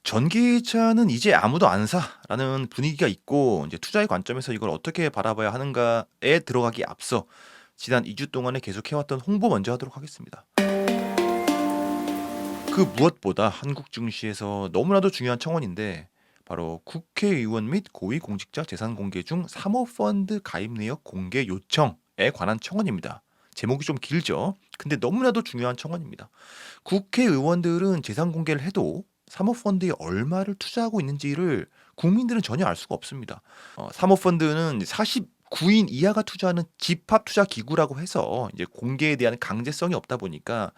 전기차는 이제 아무도 안 사라는 분위기가 있고 이제 투자의 관점에서 이걸 어떻게 바라봐야 하는가에 들어가기 앞서 지난 2주 동안에 계속해왔던 홍보 먼저 하도록 하겠습니다. 그 무엇보다 한국 증시에서 너무나도 중요한 청원인데 바로 국회의원 및 고위공직자 재산 공개 중 사모펀드 가입 내역 공개 요청에 관한 청원입니다. 제목이 좀 길죠? 근데 너무나도 중요한 청원입니다. 국회의원들은 재산 공개를 해도 사모펀드에 얼마를 투자하고 있는지를 국민들은 전혀 알 수가 없습니다. 사모펀드는 49인 이하가 투자하는 집합 투자 기구라고 해서 이제 공개에 대한 강제성이 없다 보니까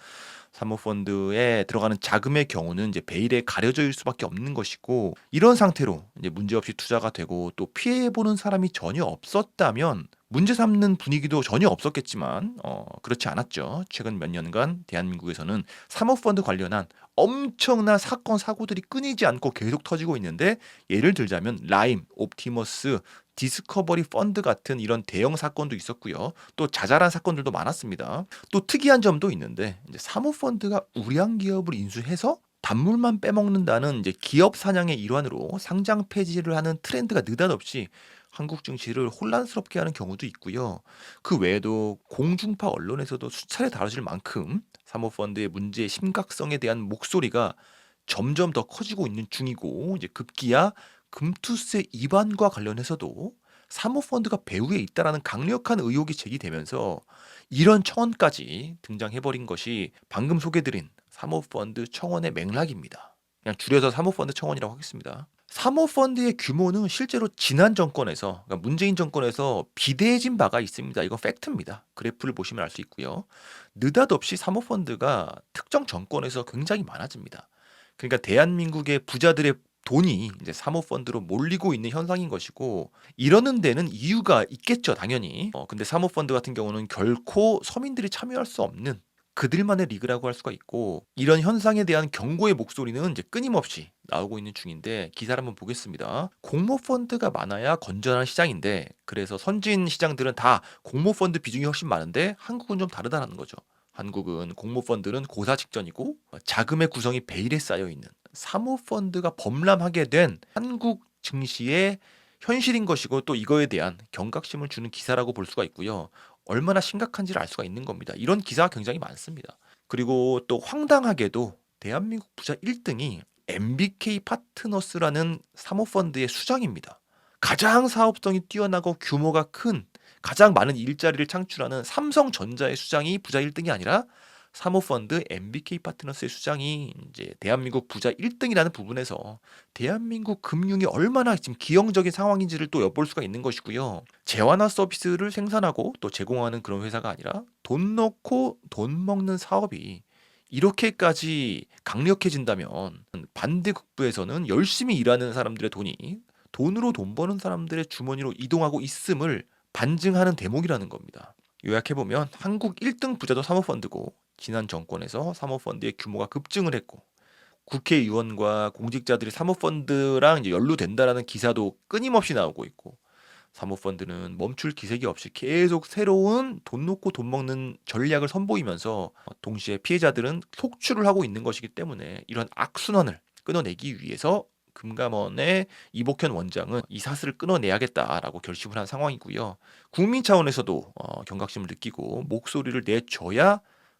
사모펀드에 들어가는 자금의 경우는 이제 베일에 가려져 있을 수밖에 없는 것이고, 이런 상태로 이제 문제없이 투자가 되고 또 피해 보는 사람이 전혀 없었다면 문제 삼는 분위기도 전혀 없었겠지만 그렇지 않았죠. 최근 몇 년간 대한민국에서는 사모펀드 관련한 엄청난 사건 사고들이 끊이지 않고 계속 터지고 있는데, 예를 들자면 라임, 옵티머스, 디스커버리 펀드 같은 이런 대형 사건도 있었고요. 또 자잘한 사건들도 많았습니다. 또 특이한 점도 있는데 이제 사모펀드가 우량 기업을 인수해서 단물만 빼먹는다는 이제 기업 사냥의 일환으로 상장 폐지를 하는 트렌드가 느닷없이 한국 증시를 혼란스럽게 하는 경우도 있고요. 그 외에도 공중파 언론에서도 수차례 다뤄질 만큼 사모펀드의 문제의 심각성에 대한 목소리가 점점 더 커지고 있는 중이고, 이제 급기야 금투세 위반과 관련해서도 사모펀드가 배후에 있다라는 강력한 의혹이 제기되면서 이런 청원까지 등장해버린 것이 방금 소개드린 사모펀드 청원의 맥락입니다. 그냥 줄여서 사모펀드 청원이라고 하겠습니다. 사모펀드의 규모는 실제로 지난 정권에서, 그러니까 문재인 정권에서 비대해진 바가 있습니다. 이건 팩트입니다. 그래프를 보시면 알 수 있고요. 느닷없이 사모펀드가 특정 정권에서 굉장히 많아집니다. 그러니까 대한민국의 부자들의 돈이 이제 사모펀드로 몰리고 있는 현상인 것이고, 이러는 데는 이유가 있겠죠, 당연히. 근데 사모펀드 같은 경우는 결코 서민들이 참여할 수 없는 그들만의 리그라고 할 수가 있고, 이런 현상에 대한 경고의 목소리는 이제 끊임없이 나오고 있는 중인데, 기사를 한번 보겠습니다. 공모펀드가 많아야 건전한 시장인데, 그래서 선진 시장들은 다 공모펀드 비중이 훨씬 많은데 한국은 좀 다르다는 거죠. 한국은 공모펀드는 고사 직전이고 자금의 구성이 베일에 쌓여 있는 사모펀드가 범람하게 된 한국 증시의 현실인 것이고, 또 이거에 대한 경각심을 주는 기사라고 볼 수가 있고요. 얼마나 심각한지를 알 수가 있는 겁니다. 이런 기사가 굉장히 많습니다. 그리고 또 황당하게도 대한민국 부자 1등이 MBK 파트너스라는 사모펀드의 수장입니다. 가장 사업성이 뛰어나고 규모가 큰, 가장 많은 일자리를 창출하는 삼성전자의 수장이 부자 1등이 아니라 사모펀드 MBK 파트너스의 수장이 이제 대한민국 부자 1등이라는 부분에서 대한민국 금융이 얼마나 지금 기형적인 상황인지를 또 엿볼 수가 있는 것이고요. 재화나 서비스를 생산하고 또 제공하는 그런 회사가 아니라 돈 넣고 돈 먹는 사업이 이렇게까지 강력해진다면 반대급부에서는 열심히 일하는 사람들의 돈이 돈으로 돈 버는 사람들의 주머니로 이동하고 있음을 반증하는 대목이라는 겁니다. 요약해보면 한국 1등 부자도 사모펀드고, 지난 정권에서 사모펀드의 규모가 급증을 했고, 국회의원과 공직자들이 사모펀드랑 이제 연루된다라는 기사도 끊임없이 나오고 있고, 사모펀드는 멈출 기색이 없이 계속 새로운 돈 놓고 돈 먹는 전략을 선보이면서 동시에 피해자들은 속출을 하고 있는 것이기 때문에 이런 악순환을 끊어내기 위해서 금감원의 이복현 원장은 이 사슬을 끊어내야겠다라고 결심을 한 상황이고요. 국민 차원에서도 경각심을 느끼고 목소리를 내줘야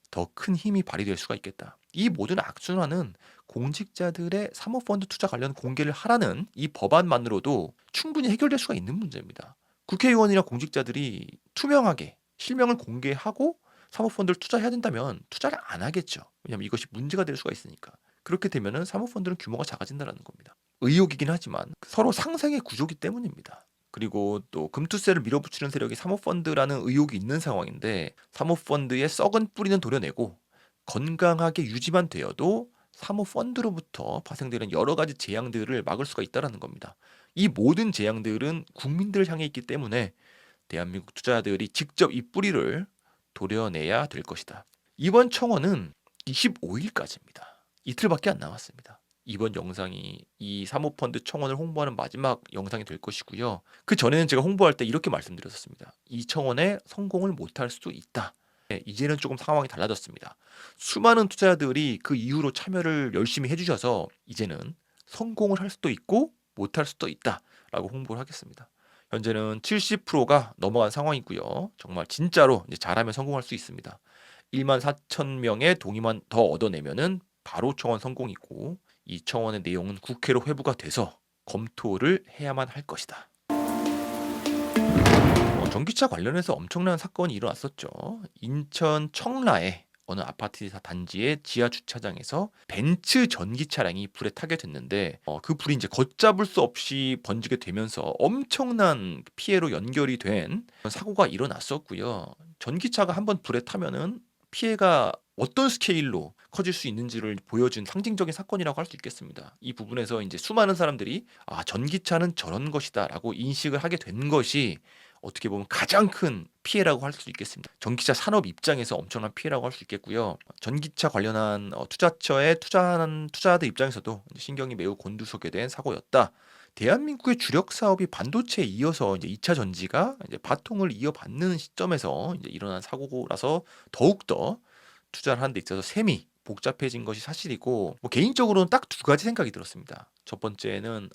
더 큰 힘이 발휘될 수가 있겠다. 이 모든 악순환은 공직자들의 사모펀드 투자 관련 공개를 하라는 이 법안만으로도 충분히 해결될 수가 있는 문제입니다. 국회의원이나 공직자들이 투명하게 실명을 공개하고 사모펀드를 투자해야 된다면 투자를 안 하겠죠. 왜냐하면 이것이 문제가 될 수가 있으니까. 그렇게 되면 사모펀드는 규모가 작아진다는 겁니다. 의혹이긴 하지만 서로 상생의 구조기 때문입니다. 그리고 또 금투세를 밀어붙이는 세력이 사모펀드라는 의혹이 있는 상황인데, 사모펀드의 썩은 뿌리는 도려내고 건강하게 유지만 되어도 사모펀드로부터 파생되는 여러 가지 재앙들을 막을 수가 있다는 겁니다. 이 모든 재앙들은 국민들을 향해 있기 때문에 대한민국 투자자들이 직접 이 뿌리를 도려내야 될 것이다. 이번 청원은 25일까지입니다. 이틀밖에 안 남았습니다. 이번 영상이 이 사모펀드 청원을 홍보하는 마지막 영상이 될 것이고요. 그 전에는 제가 홍보할 때 이렇게 말씀드렸었습니다. 이 청원에 성공을 못할 수도 있다. 네, 이제는 조금 상황이 달라졌습니다. 수많은 투자자들이 그 이후로 참여를 열심히 해주셔서 이제는 성공을 할 수도 있고 못할 수도 있다라고 홍보를 하겠습니다. 현재는 70%가 넘어간 상황이고요. 정말 진짜로 이제 잘하면 성공할 수 있습니다. 1만 4천 명의 동의만 더 얻어내면은 바로 청원 성공이고 이 청원의 내용은 국회로 회부가 돼서 검토를 해야만 할 것이다. 전기차 관련해서 엄청난 사건이 일어났었죠. 인천 청라의 어느 아파트 단지의 지하 주차장에서 벤츠 전기 차량이 불에 타게 됐는데 그 불이 이제 걷잡을 수 없이 번지게 되면서 엄청난 피해로 연결이 된 사고가 일어났었고요. 전기차가 한번 불에 타면은 피해가 어떤 스케일로 커질 수 있는지를 보여준 상징적인 사건이라고 할 수 있겠습니다. 이 부분에서 이제 수많은 사람들이 전기차는 저런 것이다라고 인식을 하게 된 것이 어떻게 보면 가장 큰 피해라고 할 수 있겠습니다. 전기차 산업 입장에서 엄청난 피해라고 할 수 있겠고요. 전기차 관련한 투자처에 투자하는 투자자들 입장에서도 신경이 매우 곤두서게 된 사고였다. 대한민국의 주력 사업이 반도체에 이어서 이제 2차 전지가 이제 바통을 이어받는 시점에서 이제 일어난 사고라서 더욱더 투자를 하는 데 있어서 셈이 복잡해진 것이 사실이고 개인적으로는 딱 두 가지 생각이 들었습니다. 첫 번째는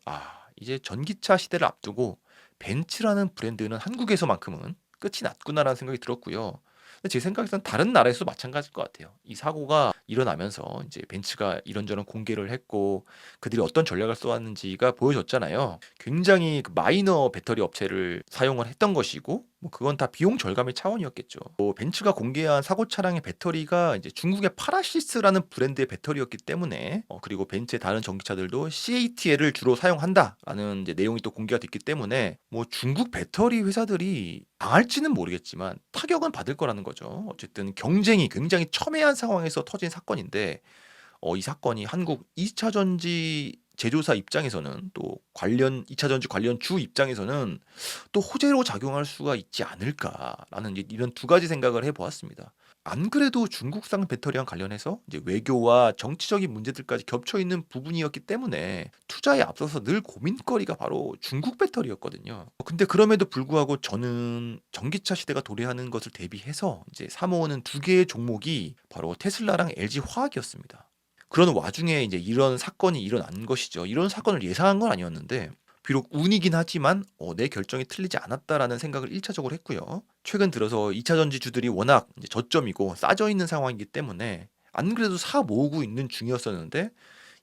이제 전기차 시대를 앞두고 벤츠라는 브랜드는 한국에서만큼은 끝이 났구나라는 생각이 들었고요. 근데 제 생각에선 다른 나라에서도 마찬가지일 것 같아요. 이 사고가 일어나면서 이제 벤츠가 이런저런 공개를 했고 그들이 어떤 전략을 써왔는지가 보여줬잖아요. 굉장히 그 마이너 배터리 업체를 사용을 했던 것이고 그건 다 비용 절감의 차원이었겠죠. 벤츠가 공개한 사고 차량의 배터리가 이제 중국의 파라시스라는 브랜드의 배터리였기 때문에 그리고 벤츠의 다른 전기차들도 CATL을 주로 사용한다라는 이제 내용이 또 공개가 됐기 때문에 중국 배터리 회사들이 당할지는 모르겠지만 타격은 받을 거라는 거죠. 어쨌든 경쟁이 굉장히 첨예한 상황에서 터진 사건인데 이 사건이 한국 2차 전지 제조사 입장에서는 또 관련 2차 전지 관련 주 입장에서는 또 호재로 작용할 수가 있지 않을까라는 이런 두 가지 생각을 해보았습니다. 안 그래도 중국산 배터리랑 관련해서 이제 외교와 정치적인 문제들까지 겹쳐 있는 부분이었기 때문에 투자에 앞서서 늘 고민거리가 바로 중국 배터리였거든요. 근데 그럼에도 불구하고 저는 전기차 시대가 도래하는 것을 대비해서 이제 사모으는 두 개의 종목이 바로 테슬라랑 LG 화학이었습니다. 그런 와중에 이제 이런 사건이 일어난 것이죠. 이런 사건을 예상한 건 아니었는데 비록 운이긴 하지만 내 결정이 틀리지 않았다라는 생각을 1차적으로 했고요. 최근 들어서 2차 전지주들이 워낙 이제 저점이고 싸져 있는 상황이기 때문에 안 그래도 사 모으고 있는 중이었었는데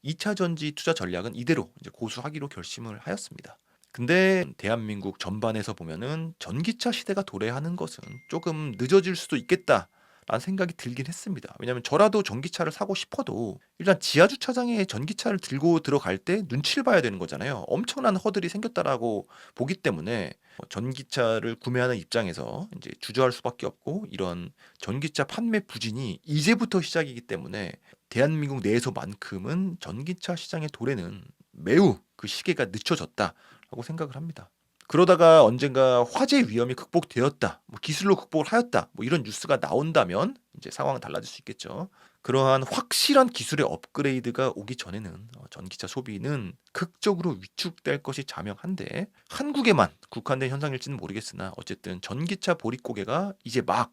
2차 전지 투자 전략은 이대로 이제 고수하기로 결심을 하였습니다. 근데 대한민국 전반에서 보면은 전기차 시대가 도래하는 것은 조금 늦어질 수도 있겠다. 라는 생각이 들긴 했습니다. 왜냐하면 저라도 전기차를 사고 싶어도 일단 지하 주차장에 전기차를 들고 들어갈 때 눈치를 봐야 되는 거잖아요. 엄청난 허들이 생겼다라고 보기 때문에 전기차를 구매하는 입장에서 이제 주저할 수밖에 없고 이런 전기차 판매 부진이 이제부터 시작이기 때문에 대한민국 내에서만큼은 전기차 시장의 도래는 매우 그 시계가 늦춰졌다라고 생각을 합니다. 그러다가 언젠가 화재 위험이 극복되었다, 기술로 극복을 하였다, 이런 뉴스가 나온다면 이제 상황은 달라질 수 있겠죠. 그러한 확실한 기술의 업그레이드가 오기 전에는 전기차 소비는 극적으로 위축될 것이 자명한데 한국에만 국한된 현상일지는 모르겠으나 어쨌든 전기차 보릿고개가 이제 막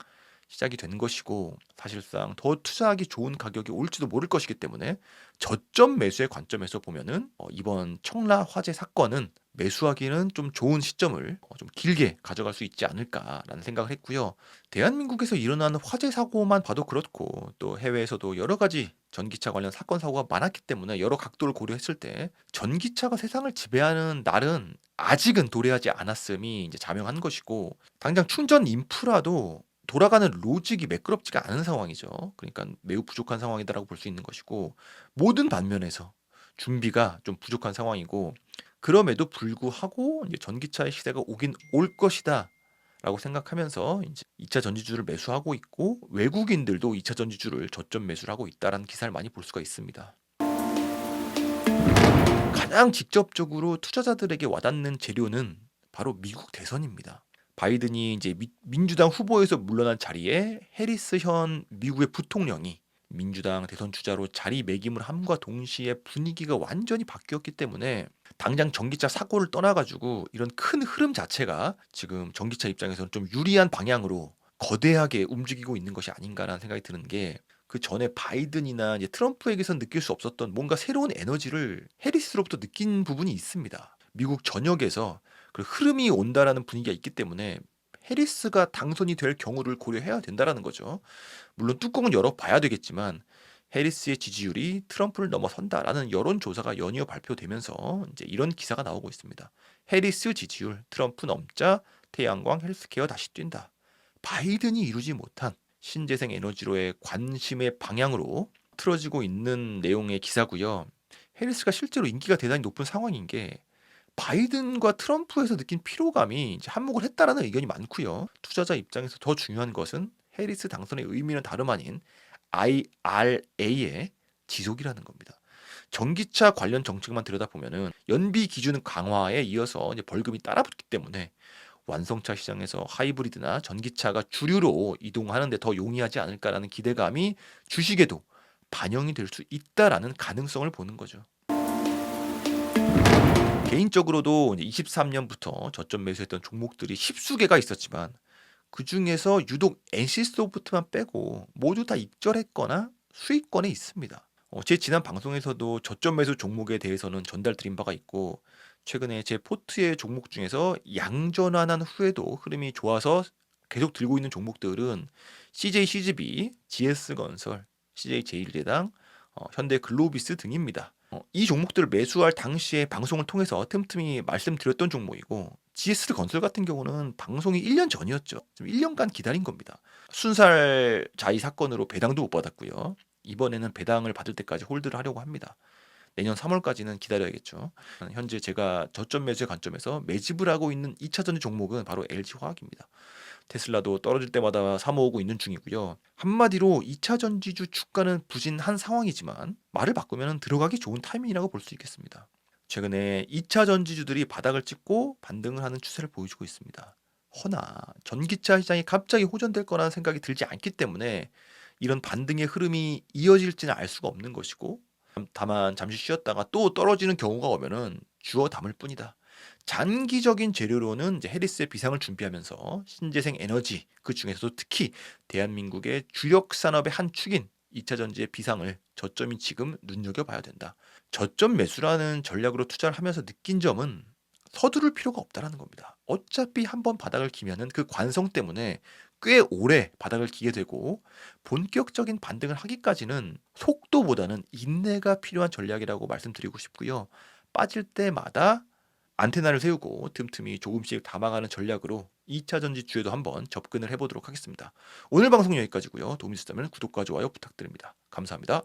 시작이 된 것이고 사실상 더 투자하기 좋은 가격이 올지도 모를 것이기 때문에 저점 매수의 관점에서 보면은 이번 청라 화재 사건은 매수하기는 좀 좋은 시점을 좀 길게 가져갈 수 있지 않을까라는 생각을 했고요. 대한민국에서 일어나는 화재 사고만 봐도 그렇고 또 해외에서도 여러 가지 전기차 관련 사건 사고가 많았기 때문에 여러 각도를 고려했을 때 전기차가 세상을 지배하는 날은 아직은 도래하지 않았음이 이제 자명한 것이고 당장 충전 인프라도 돌아가는 로직이 매끄럽지가 않은 상황이죠. 그러니까 매우 부족한 상황이다라고 볼 수 있는 것이고 모든 반면에서 준비가 좀 부족한 상황이고 그럼에도 불구하고 이제 전기차의 시대가 오긴 올 것이다. 라고 생각하면서 이제 2차 전지주를 매수하고 있고 외국인들도 2차 전지주를 저점 매수를 하고 있다라는 기사를 많이 볼 수가 있습니다. 가장 직접적으로 투자자들에게 와닿는 재료는 바로 미국 대선입니다. 바이든이 이제 민주당 후보에서 물러난 자리에 해리스 현 미국의 부통령이 민주당 대선 주자로 자리매김을 함과 동시에 분위기가 완전히 바뀌었기 때문에 당장 전기차 사고를 떠나가지고 이런 큰 흐름 자체가 지금 전기차 입장에서는 좀 유리한 방향으로 거대하게 움직이고 있는 것이 아닌가라는 생각이 드는 게 그 전에 바이든이나 이제 트럼프에게선 느낄 수 없었던 뭔가 새로운 에너지를 해리스로부터 느낀 부분이 있습니다. 미국 전역에서 그 흐름이 온다라는 분위기가 있기 때문에 해리스가 당선이 될 경우를 고려해야 된다라는 거죠. 물론 뚜껑은 열어봐야 되겠지만 해리스의 지지율이 트럼프를 넘어선다라는 여론조사가 연이어 발표되면서 이제 이런 기사가 나오고 있습니다. 해리스 지지율 트럼프 넘자 태양광 헬스케어 다시 뛴다. 바이든이 이루지 못한 신재생 에너지로의 관심의 방향으로 틀어지고 있는 내용의 기사고요. 해리스가 실제로 인기가 대단히 높은 상황인 게 바이든과 트럼프에서 느낀 피로감이 이제 한몫을 했다라는 의견이 많고요. 투자자 입장에서 더 중요한 것은 해리스 당선의 의미는 다름 아닌 IRA의 지속이라는 겁니다. 전기차 관련 정책만 들여다보면은 연비 기준 강화에 이어서 이제 벌금이 따라붙기 때문에 완성차 시장에서 하이브리드나 전기차가 주류로 이동하는 데 더 용이하지 않을까라는 기대감이 주식에도 반영이 될 수 있다라는 가능성을 보는 거죠. 개인적으로도 이제 23년부터 저점 매수했던 종목들이 십수개가 있었지만 그중에서 유독 NC소프트만 빼고 모두 다 익절했거나 수익권에 있습니다. 제 지난 방송에서도 저점 매수 종목에 대해서는 전달 드린 바가 있고 최근에 제 포트의 종목 중에서 양전환한 후에도 흐름이 좋아서 계속 들고 있는 종목들은 CJ GS건설, CJ제일제당, 현대글로비스 등입니다. 이 종목들을 매수할 당시에 방송을 통해서 틈틈이 말씀드렸던 종목이고 GS건설 같은 경우는 방송이 1년 전이었죠. 지금 1년간 기다린 겁니다. 순살 자의 사건으로 배당도 못 받았고요. 이번에는 배당을 받을 때까지 홀드를 하려고 합니다. 내년 3월까지는 기다려야겠죠. 현재 제가 저점 매수의 관점에서 매집을 하고 있는 2차전지 종목은 바로 LG화학입니다. 테슬라도 떨어질 때마다 사 모으고 있는 중이고요. 한마디로 2차 전지주 주가는 부진한 상황이지만 말을 바꾸면 들어가기 좋은 타이밍이라고 볼 수 있겠습니다. 최근에 2차 전지주들이 바닥을 찍고 반등을 하는 추세를 보여주고 있습니다. 허나 전기차 시장이 갑자기 호전될 거라는 생각이 들지 않기 때문에 이런 반등의 흐름이 이어질지는 알 수가 없는 것이고 다만 잠시 쉬었다가 또 떨어지는 경우가 오면은 주워 담을 뿐이다. 장기적인 재료로는 이제 해리스의 비상을 준비하면서 신재생 에너지 그 중에서도 특히 대한민국의 주력 산업의 한 축인 2차 전지의 비상을 저점이 지금 눈여겨봐야 된다. 저점 매수라는 전략으로 투자를 하면서 느낀 점은 서두를 필요가 없다라는 겁니다. 어차피 한번 바닥을 기면은 그 관성 때문에 꽤 오래 바닥을 기게 되고 본격적인 반등을 하기까지는 속도보다는 인내가 필요한 전략이라고 말씀드리고 싶고요. 빠질 때마다 안테나를 세우고 틈틈이 조금씩 담아가는 전략으로 2차 전지 주에도 한번 접근을 해보도록 하겠습니다. 오늘 방송 여기까지고요. 도움이 되셨다면 구독과 좋아요 부탁드립니다. 감사합니다.